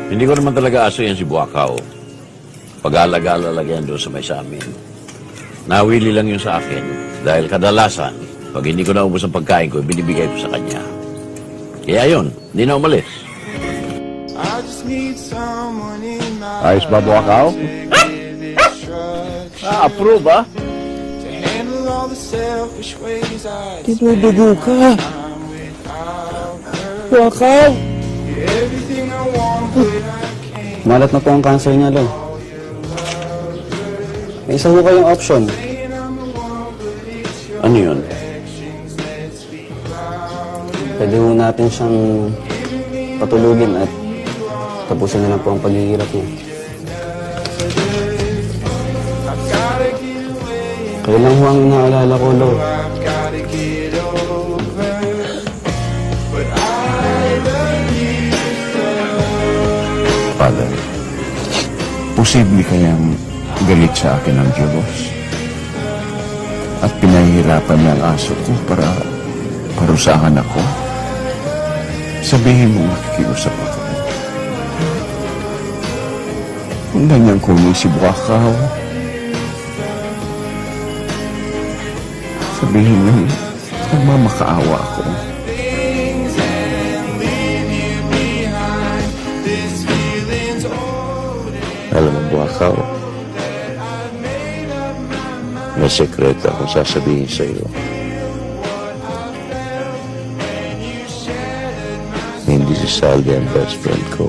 Hindi ko naman talaga aso yan si Buakaw. Pag-alagala yan doon sa may sa amin. Nawili lang yun sa akin dahil kadalasan, pag hindi ko naubos ang pagkain ko, binibigay ko sa kanya. Kaya yun, hindi na umalis. Ayos ba, Buakaw? Approve, ah? Tinudugo ka. Buakaw! Malat na po ang cancer niya, Lo. May isa po kayong option. Ano yun? Pwede po natin siyang patulugin at tapusin na lang po ang paghihirap niya. Kaya lang po ang inaalala ko, Lo. Father, posible kayang galit sa akin ang Diyos at pinahihirapan niya ang aso ko para parusahan ako? Sabihin mo makikiusap ako. Kung ganyan kunin si Buakaw, sabihin mo nagmamakaawa ako. Alam mo, Buakaw, may sekreto akong sasabihin sa iyo. Hindi si Saldi ang best friend ko.